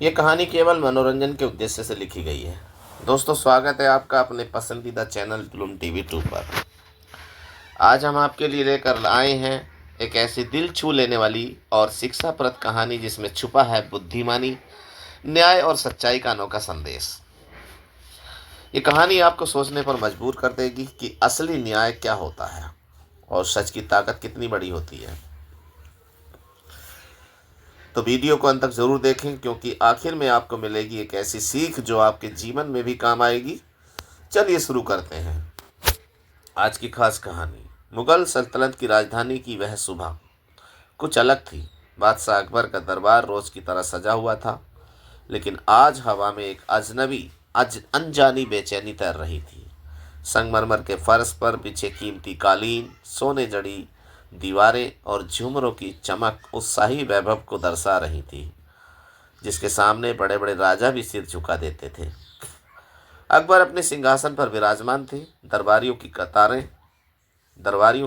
ये कहानी केवल मनोरंजन के उद्देश्य से लिखी गई है। दोस्तों, स्वागत है आपका अपने पसंदीदा चैनल प्लूम टीवी 2 पर। आज हम आपके लिए लेकर आए हैं एक ऐसी दिल छू लेने वाली और शिक्षाप्रद कहानी जिसमें छुपा है बुद्धिमानी, न्याय और सच्चाई का अनोखा संदेश। ये कहानी आपको सोचने पर मजबूर कर देगी कि असली न्याय क्या होता है और सच की ताकत कितनी बड़ी होती है। तो वीडियो को अंत तक ज़रूर देखें, क्योंकि आखिर में आपको मिलेगी एक ऐसी सीख जो आपके जीवन में भी काम आएगी। चलिए शुरू करते हैं आज की खास कहानी। मुगल सल्तनत की राजधानी की वह सुबह कुछ अलग थी। बादशाह अकबर का दरबार रोज की तरह सजा हुआ था, लेकिन आज हवा में एक अनजानी बेचैनी तैर रही थी। संगमरमर के फर्श पर बिछे कीमती कालीन, सोने जड़ी दीवारें और झूमरों की चमक उस शाही वैभव को दर्शा रही थी जिसके सामने बड़े बड़े राजा भी सिर झुका देते थे। अकबर अपने सिंहासन पर विराजमान थे। दरबारियों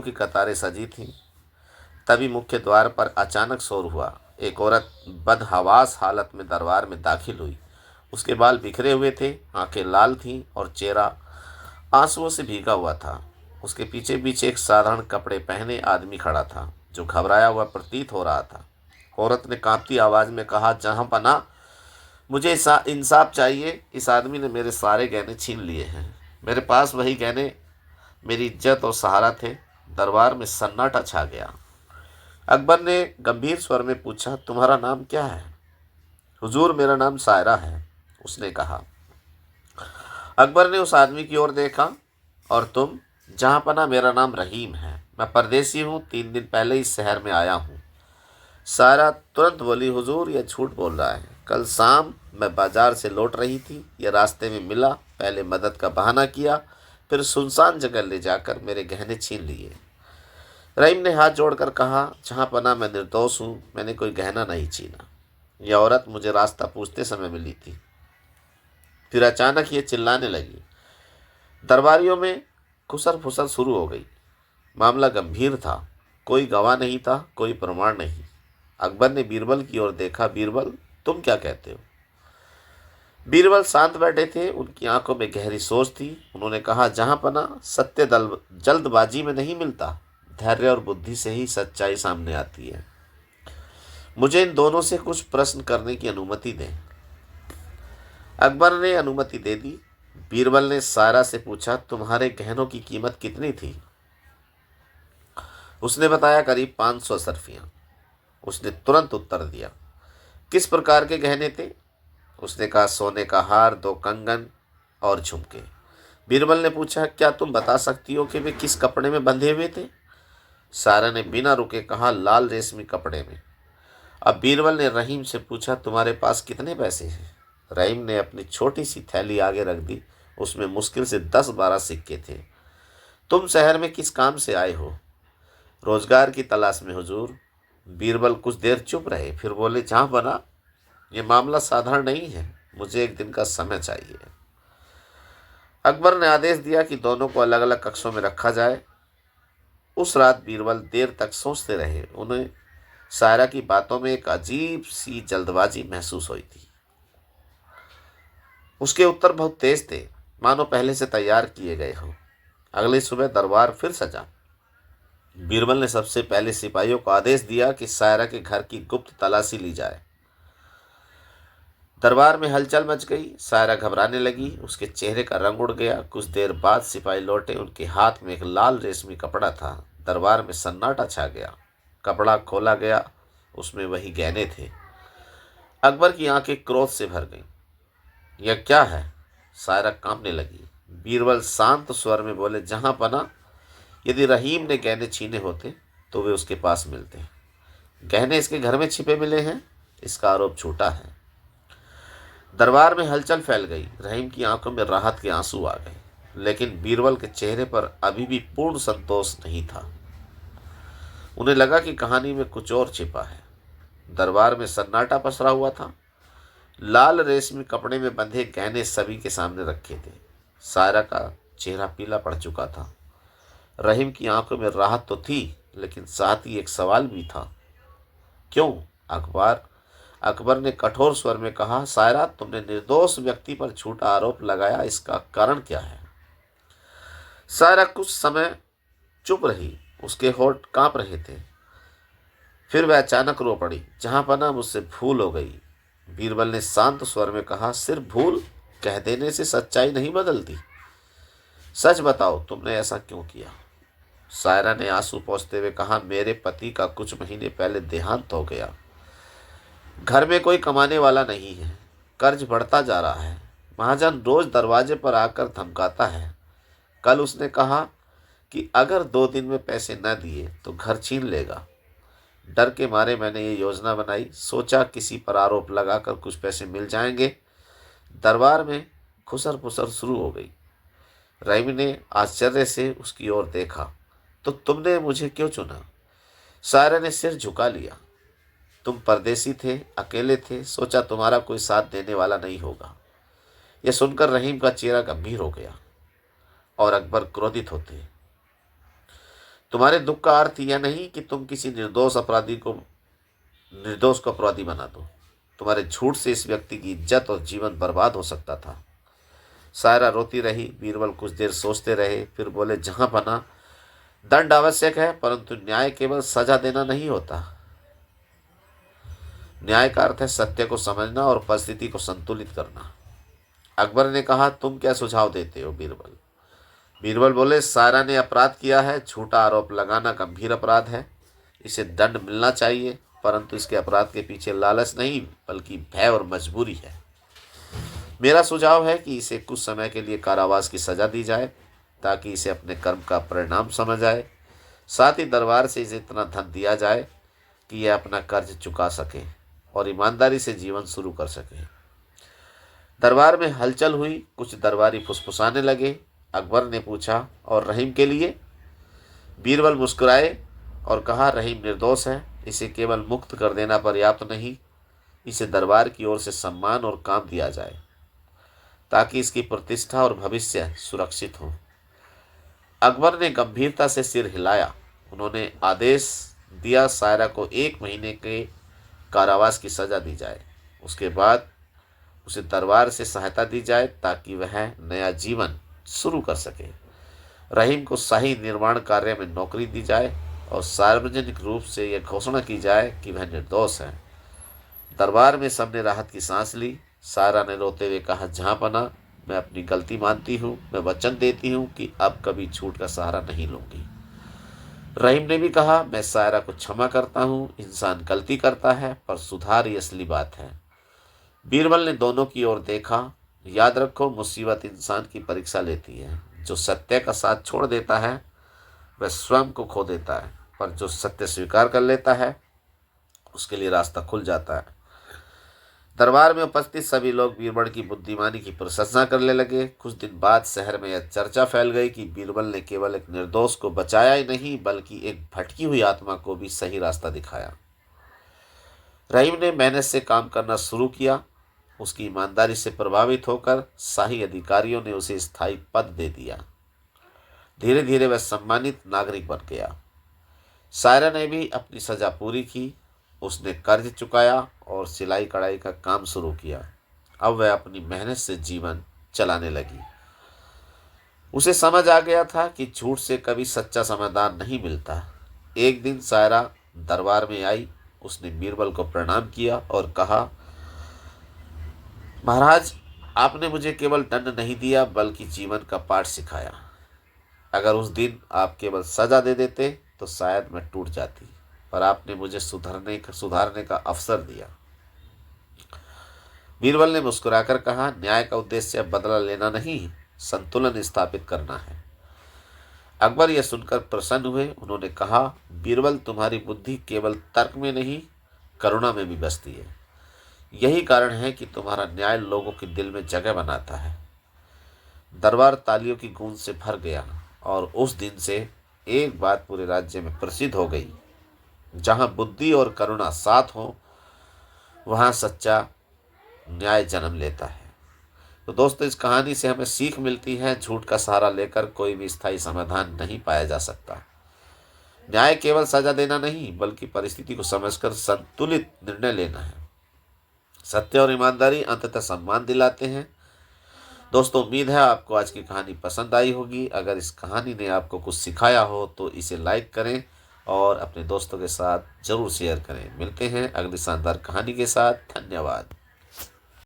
की कतारें सजी थीं। तभी मुख्य द्वार पर अचानक शोर हुआ। एक औरत बदहवास हालत में दरबार में दाखिल हुई। उसके बाल बिखरे हुए थे, आंखें लाल थीं और चेहरा आंसुओं से भीगा हुआ था। उसके पीछे पीछे एक साधारण कपड़े पहने आदमी खड़ा था जो घबराया हुआ प्रतीत हो रहा था। औरत ने कांपती आवाज में कहा, जहां पना, मुझे इंसाफ चाहिए। इस आदमी ने मेरे सारे गहने छीन लिए हैं। मेरे पास वही गहने मेरी इज्जत और सहारा थे। दरबार में सन्नाटा छा गया। अकबर ने गंभीर स्वर में पूछा, तुम्हारा नाम क्या है? हुजूर, मेरा नाम सायरा है, उसने कहा। अकबर ने उस आदमी की ओर देखा। और तुम? जहाँपना, मेरा नाम रहीम है। मैं परदेसी हूँ, 3 दिन पहले इस शहर में आया हूँ। सारा तुरंत बोली, हुजूर, यह झूठ बोल रहा है। कल शाम मैं बाजार से लौट रही थी, यह रास्ते में मिला। पहले मदद का बहाना किया, फिर सुनसान जगह ले जाकर मेरे गहने छीन लिए। रहीम ने हाथ जोड़कर कहा, जहाँपना, मैं निर्दोष हूँ, मैंने कोई गहना नहीं छीना। यह औरत मुझे रास्ता पूछते समय मिली थी। फिर अचानक ये चिल्लाने लगी। दरबारियों में खुसर फुसर शुरू हो गई। मामला गंभीर था। कोई गवाह नहीं था, कोई प्रमाण नहीं। अकबर ने बीरबल की ओर देखा। बीरबल, तुम क्या कहते हो? बीरबल शांत बैठे थे। उनकी आंखों में गहरी सोच थी। उन्होंने कहा, जहाँपना, सत्य जल्दबाजी में नहीं मिलता। धैर्य और बुद्धि से ही सच्चाई सामने आती है। मुझे इन दोनों से कुछ प्रश्न करने की अनुमति दें। अकबर ने अनुमति दे दी। बीरबल ने सायरा से पूछा, तुम्हारे गहनों की कीमत कितनी थी? उसने बताया, करीब 500 सरफियां। उसने तुरंत उत्तर दिया। किस प्रकार के गहने थे? उसने कहा, सोने का हार, 2 कंगन और झुमके। बीरबल ने पूछा, क्या तुम बता सकती हो कि वे किस कपड़े में बंधे हुए थे? सायरा ने बिना रुके कहा, लाल रेशमी कपड़े में। अब बीरबल ने रहीम से पूछा, तुम्हारे पास कितने पैसे हैं? रहीम ने अपनी छोटी सी थैली आगे रख दी। उसमें मुश्किल से 10-12 सिक्के थे। तुम शहर में किस काम से आए हो? रोजगार की तलाश में, हुजूर। बीरबल कुछ देर चुप रहे, फिर बोले, जहाँ बना, ये मामला साधारण नहीं है। मुझे 1 दिन का समय चाहिए। अकबर ने आदेश दिया कि दोनों को अलग अलग कक्षों में रखा जाए। उस रात बीरबल देर तक सोचते रहे। उन्हें सायरा की बातों में एक अजीब सी जल्दबाजी महसूस हुई थी। उसके उत्तर बहुत तेज थे, मानो पहले से तैयार किए गए हों। अगली सुबह दरबार फिर सजा। बीरबल ने सबसे पहले सिपाहियों को आदेश दिया कि सायरा के घर की गुप्त तलाशी ली जाए। दरबार में हलचल मच गई। सायरा घबराने लगी। उसके चेहरे का रंग उड़ गया। कुछ देर बाद सिपाही लौटे। उनके हाथ में एक लाल रेशमी कपड़ा था। दरबार में सन्नाटा छा गया। कपड़ा खोला गया। उसमें वही गहने थे। अकबर की आंखें क्रोध से भर गईं। यह क्या है? सायरा कांपने लगी। बीरबल शांत स्वर में बोले, जहां पना, यदि रहीम ने गहने छीने होते तो वे उसके पास मिलते। गहने इसके घर में छिपे मिले हैं। इसका आरोप झूठा है। दरबार में हलचल फैल गई। रहीम की आंखों में राहत के आंसू आ गए, लेकिन बीरबल के चेहरे पर अभी भी पूर्ण संतोष नहीं था। उन्हें लगा कि कहानी में कुछ और छिपा है। दरबार में सन्नाटा पसरा हुआ था। लाल रेशमी कपड़े में बंधे गहने सभी के सामने रखे थे। सायरा का चेहरा पीला पड़ चुका था। रहीम की आंखों में राहत तो थी, लेकिन साथ ही एक सवाल भी था। क्यों? अखबार अकबर ने कठोर स्वर में कहा, सायरा, तुमने निर्दोष व्यक्ति पर झूठा आरोप लगाया, इसका कारण क्या है? सायरा कुछ समय चुप रही, उसके होंठ कांप रहे थे। फिर वह अचानक रो पड़ी, जहां पना मुझसे भूल हो गई। बीरबल ने शांत स्वर में कहा, सिर्फ भूल कह देने से सच्चाई नहीं बदलती। सच बताओ, तुमने ऐसा क्यों किया? सायरा ने आंसू पोंछते हुए कहा, मेरे पति का कुछ महीने पहले देहांत हो गया। घर में कोई कमाने वाला नहीं है, कर्ज बढ़ता जा रहा है। महाजन रोज दरवाजे पर आकर धमकाता है। कल उसने कहा कि अगर 2 दिन में पैसे न दिए तो घर छीन लेगा। डर के मारे मैंने ये योजना बनाई, सोचा किसी पर आरोप लगाकर कुछ पैसे मिल जाएंगे। दरबार में खुसर पुसर शुरू हो गई। रहीम ने आश्चर्य से उसकी ओर देखा। तो तुमने मुझे क्यों चुना? सायरा ने सिर झुका लिया। तुम परदेसी थे, अकेले थे, सोचा तुम्हारा कोई साथ देने वाला नहीं होगा। यह सुनकर रहीम का चेहरा गंभीर हो गया और अकबर क्रोधित होते। तुम्हारे दुख का अर्थ यह नहीं कि तुम किसी निर्दोष को अपराधी बना दो। तुम्हारे झूठ से इस व्यक्ति की इज्जत और जीवन बर्बाद हो सकता था। सायरा रोती रही। बीरबल कुछ देर सोचते रहे, फिर बोले, जहां पना दंड आवश्यक है, परंतु न्याय केवल सजा देना नहीं होता। न्याय का अर्थ है सत्य को समझना और परिस्थिति को संतुलित करना। अकबर ने कहा, तुम क्या सुझाव देते हो बीरबल? बीरबल बोले, सायरा ने अपराध किया है। झूठा आरोप लगाना गंभीर अपराध है, इसे दंड मिलना चाहिए, परंतु इसके अपराध के पीछे लालच नहीं बल्कि भय और मजबूरी है। मेरा सुझाव है कि इसे कुछ समय के लिए कारावास की सजा दी जाए ताकि इसे अपने कर्म का परिणाम समझ आए। साथ ही दरबार से इसे इतना धन दिया जाए कि यह अपना कर्ज चुका सके और ईमानदारी से जीवन शुरू कर सके। दरबार में हलचल हुई। कुछ दरबारी फुसफुसाने लगे। अकबर ने पूछा, और रहीम के लिए? बीरबल मुस्कुराए और कहा, रहीम निर्दोष है, इसे केवल मुक्त कर देना पर्याप्त नहीं, इसे दरबार की ओर से सम्मान और काम दिया जाए ताकि इसकी प्रतिष्ठा और भविष्य सुरक्षित हो। अकबर ने गंभीरता से सिर हिलाया। उन्होंने आदेश दिया, सायरा को 1 महीने के कारावास की सजा दी जाए। उसके बाद उसे दरबार से सहायता दी जाए ताकि वह नया जीवन शुरू कर सके। रहीम को शाही निर्माण कार्य में नौकरी दी जाए और सार्वजनिक रूप से यह घोषणा की जाए कि वह निर्दोष है। दरबार में सबने राहत की सांस ली। सायरा ने रोते हुए कहा, जहां पना, मैं अपनी गलती मानती हूँ। मैं वचन देती हूँ कि अब कभी झूठ का सहारा नहीं लूंगी। रहीम ने भी कहा, मैं सायरा को क्षमा करता हूँ। इंसान गलती करता है, पर सुधार ही असली बात है। बीरबल ने दोनों की ओर देखा। याद रखो, मुसीबत इंसान की परीक्षा लेती है। जो सत्य का साथ छोड़ देता है वह स्वयं को खो देता है, पर जो सत्य स्वीकार कर लेता है उसके लिए रास्ता खुल जाता है। दरबार में उपस्थित सभी लोग बीरबल की बुद्धिमानी की प्रशंसा करने लगे। कुछ दिन बाद शहर में यह चर्चा फैल गई कि बीरबल ने केवल एक निर्दोष को बचाया ही नहीं बल्कि एक भटकी हुई आत्मा को भी सही रास्ता दिखाया। रहीम ने मेहनत से काम करना शुरू किया। उसकी ईमानदारी से प्रभावित होकर शाही अधिकारियों ने उसे स्थायी पद दे दिया। धीरे धीरे वह सम्मानित नागरिक बन गया। सायरा ने भी अपनी सजा पूरी की। उसने कर्ज चुकाया और सिलाई कढ़ाई का काम शुरू किया। अब वह अपनी मेहनत से जीवन चलाने लगी। उसे समझ आ गया था कि झूठ से कभी सच्चा समाधान नहीं मिलता। एक दिन सायरा दरबार में आई। उसने बीरबल को प्रणाम किया और कहा, महाराज, आपने मुझे केवल दंड नहीं दिया बल्कि जीवन का पाठ सिखाया। अगर उस दिन आप केवल सजा दे देते तो शायद मैं टूट जाती, पर आपने मुझे सुधारने का अवसर दिया। बीरबल ने मुस्कुराकर कहा, न्याय का उद्देश्य बदला लेना नहीं, संतुलन स्थापित करना है। अकबर यह सुनकर प्रसन्न हुए। उन्होंने कहा, बीरबल, तुम्हारी बुद्धि केवल तर्क में नहीं करुणा में भी बसती है। यही कारण है कि तुम्हारा न्याय लोगों के दिल में जगह बनाता है। दरबार तालियों की गूंज से भर गया और उस दिन से एक बात पूरे राज्य में प्रसिद्ध हो गई, जहां बुद्धि और करुणा साथ हो वहां सच्चा न्याय जन्म लेता है। तो दोस्तों, इस कहानी से हमें सीख मिलती है, झूठ का सहारा लेकर कोई भी स्थायी समाधान नहीं पाया जा सकता। न्याय केवल सजा देना नहीं बल्कि परिस्थिति को समझकर संतुलित निर्णय लेना है। सत्य और ईमानदारी अंततः सम्मान दिलाते हैं। दोस्तों, उम्मीद है आपको आज की कहानी पसंद आई होगी। अगर इस कहानी ने आपको कुछ सिखाया हो तो इसे लाइक करें और अपने दोस्तों के साथ ज़रूर शेयर करें। मिलते हैं अगली शानदार कहानी के साथ। धन्यवाद।